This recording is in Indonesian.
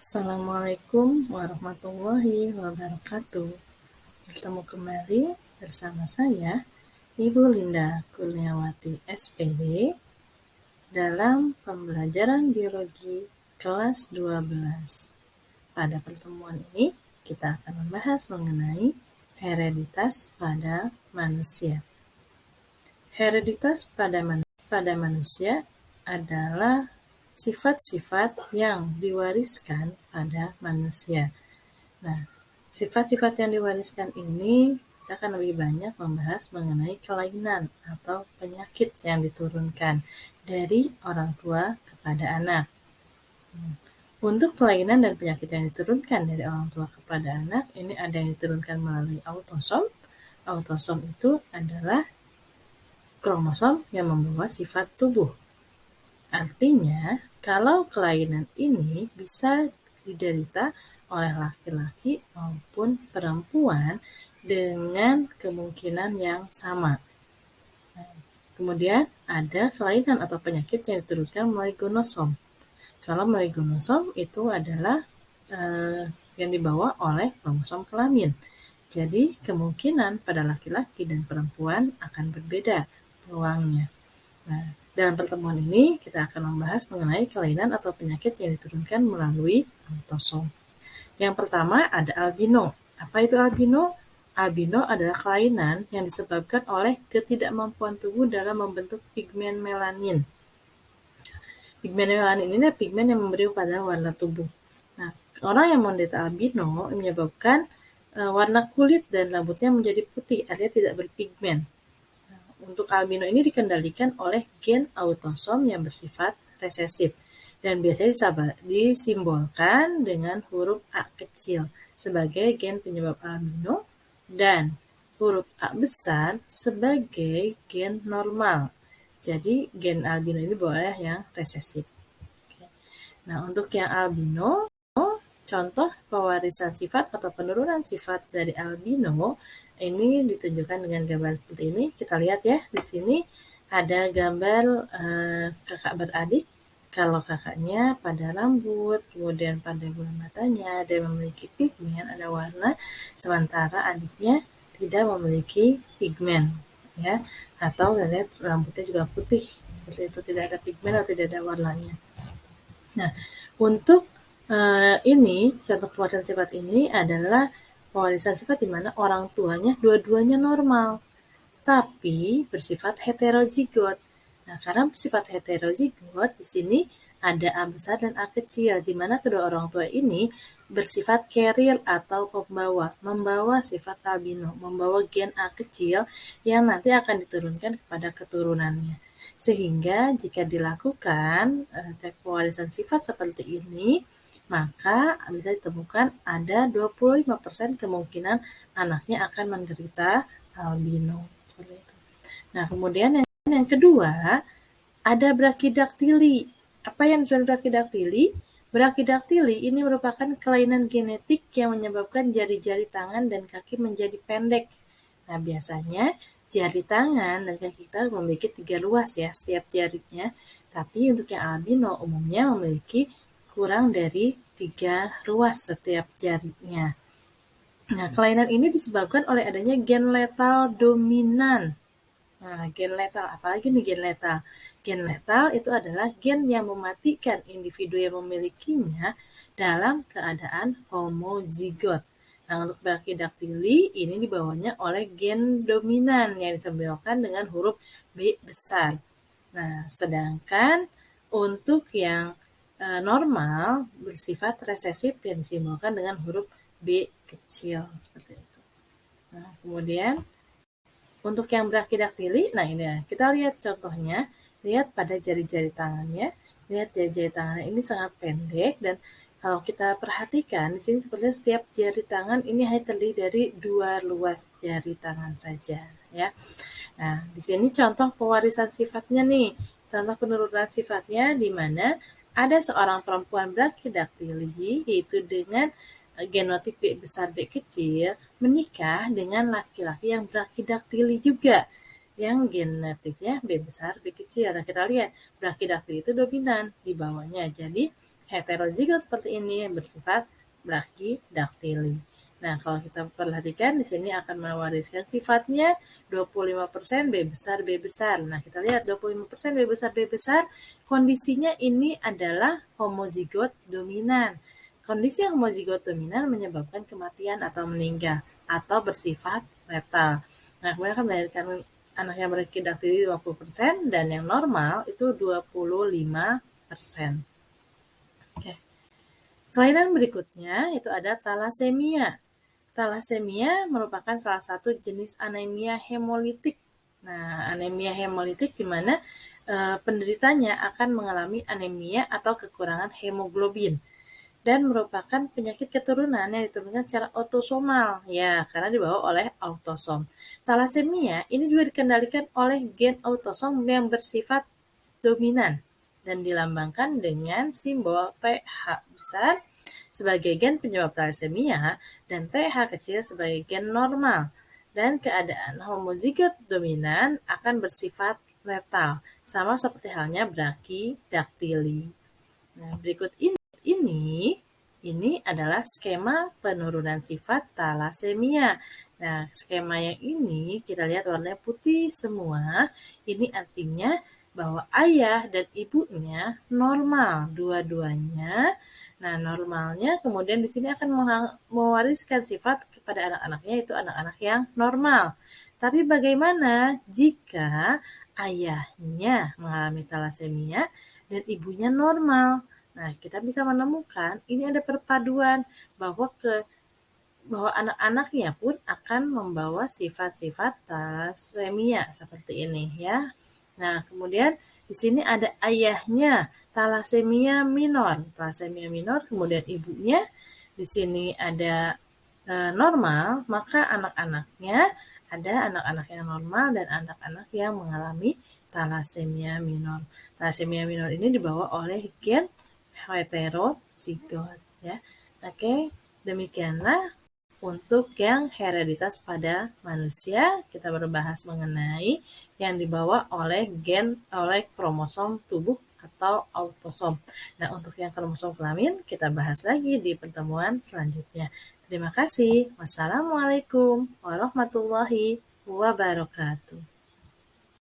Assalamualaikum warahmatullahi wabarakatuh. Bertemu kembali bersama saya, Ibu Linda Kurniawati SPD, dalam pembelajaran biologi kelas 12. Pada pertemuan ini, kita akan membahas mengenai hereditas pada manusia. Hereditas pada manusia adalah sifat-sifat yang diwariskan pada manusia. Nah, sifat-sifat yang diwariskan ini kita akan lebih banyak membahas mengenai kelainan atau penyakit yang diturunkan dari orang tua kepada anak. Untuk kelainan dan penyakit yang diturunkan dari orang tua kepada anak, ini ada yang diturunkan melalui autosom. Autosom itu adalah kromosom yang membawa sifat tubuh. Artinya, kalau kelainan ini bisa diderita oleh laki-laki maupun perempuan dengan kemungkinan yang sama. Kemudian ada kelainan atau penyakit yang diturunkan melalui gonosom. Kalau melalui gonosom itu adalah yang dibawa oleh kromosom kelamin. Jadi kemungkinan pada laki-laki dan perempuan akan berbeda peluangnya. Nah, dalam pertemuan ini kita akan membahas mengenai kelainan atau penyakit yang diturunkan melalui autosom. Yang pertama ada albino. Apa itu albino? Albino adalah kelainan yang disebabkan oleh ketidakmampuan tubuh dalam membentuk pigmen melanin. Pigmen melanin ini adalah pigmen yang memberi pada warna tubuh. Nah, orang yang menderita albino menyebabkan warna kulit dan rambutnya menjadi putih, artinya tidak berpigmen. Untuk albino ini dikendalikan oleh gen autosom yang bersifat resesif dan biasanya disimbolkan dengan huruf A kecil sebagai gen penyebab albino dan huruf A besar sebagai gen normal. Jadi gen albino ini boleh yang resesif. Nah, untuk yang albino, contoh pewarisan sifat atau penurunan sifat dari albino ini ditunjukkan dengan gambar seperti ini. Kita lihat ya, di sini ada gambar kakak beradik. Kalau kakaknya pada rambut, kemudian pada bola matanya ada yang memiliki pigmen, ada warna, sementara adiknya tidak memiliki pigmen, ya. Atau lihat rambutnya juga putih, seperti itu, tidak ada pigmen atau tidak ada warnanya. Nah, untuk ini contoh pewarisan sifat ini adalah pewarisan sifat di mana orang tuanya dua-duanya normal, tapi bersifat heterozigot. Nah, karena bersifat heterozigot, di sini ada A besar dan A kecil, di mana kedua orang tua ini bersifat carrier atau membawa sifat albino, membawa gen A kecil yang nanti akan diturunkan kepada keturunannya. Sehingga jika dilakukan cek pewarisan sifat seperti ini, maka bisa ditemukan ada 25% kemungkinan anaknya akan menderita albino. Seperti itu. Nah, kemudian yang kedua, ada brachidaktili. Apa yang disebut brachidaktili? Brachidaktili ini merupakan kelainan genetik yang menyebabkan jari-jari tangan dan kaki menjadi pendek. Nah, biasanya jari tangan dan kaki kita memiliki 3 ruas ya setiap jarinya, tapi untuk yang albino umumnya memiliki kurang dari 3 ruas setiap jarinya. Nah, kelainan ini disebabkan oleh adanya gen letal dominan. Nah, gen letal, apalagi nih gen letal? Gen letal itu adalah gen yang mematikan individu yang memilikinya dalam keadaan homozigot. Nah, untuk brachidaktili ini dibawanya oleh gen dominan yang disimbolkan dengan huruf B besar. Nah, sedangkan untuk yang normal bersifat resesif yang disimbolkan dengan huruf B kecil seperti itu. Nah, kemudian untuk yang brachidaktili, nah ini ya, kita lihat contohnya, lihat pada jari-jari tangannya, lihat jari-jari tangannya ini sangat pendek dan kalau kita perhatikan di sini sepertinya setiap jari tangan ini hanya terdiri dari 2 ruas jari tangan saja, ya. Nah, di sini contoh pewarisan sifatnya nih, contoh penurunan sifatnya di mana ada seorang perempuan brachidaktili yaitu dengan genotip B besar B kecil menikah dengan laki-laki yang brachidaktili juga yang genotipnya B besar B kecil. Nah, kita lihat brachidaktili itu dominan di bawahnya. Jadi heterozigot seperti ini bersifat brachydactyly. Nah, kalau kita perhatikan di sini akan mewariskan sifatnya 25% B besar B besar. Nah, kita lihat 25% B besar B besar, kondisinya ini adalah homozigot dominan. Kondisi homozigot dominan menyebabkan kematian atau meninggal atau bersifat letal. Nah, kemudian akan melahirkan anak yang brachydactyly 20% dan yang normal itu 25%. Oke. Kelainan berikutnya itu ada talasemia. Talasemia merupakan salah satu jenis anemia hemolitik. Nah, anemia hemolitik di mana penderitanya akan mengalami anemia atau kekurangan hemoglobin dan merupakan penyakit keturunan yang diturunkan secara autosomal, ya, karena dibawa oleh autosom. Talasemia ini juga dikendalikan oleh gen autosom yang bersifat dominan dan dilambangkan dengan simbol TH besar sebagai gen penyebab talasemia dan TH kecil sebagai gen normal. Dan keadaan homozigot dominan akan bersifat letal, sama seperti halnya brachydactyly. Nah, berikut ini adalah skema penurunan sifat talasemia. Nah, skema yang ini kita lihat warnanya putih semua. Ini artinya bahwa ayah dan ibunya normal dua-duanya. Nah, normalnya kemudian di sini akan mewariskan sifat kepada anak-anaknya, yaitu anak-anak yang normal. Tapi bagaimana jika ayahnya mengalami talasemia dan ibunya normal? Nah, kita bisa menemukan ini ada perpaduan bahwa anak-anaknya pun akan membawa sifat-sifat talasemia seperti ini ya. Nah, kemudian di sini ada ayahnya talasemia minor. Talasemia minor, kemudian ibunya di sini ada normal, maka anak-anaknya ada anak-anak yang normal dan anak-anak yang mengalami talasemia minor. Talasemia minor ini dibawa oleh gen heterozigot ya. Oke, demikianlah untuk yang hereditas pada manusia, kita berbahas mengenai yang dibawa oleh kromosom tubuh atau autosom. Nah, untuk yang kromosom kelamin kita bahas lagi di pertemuan selanjutnya. Terima kasih. Wassalamualaikum warahmatullahi wabarakatuh.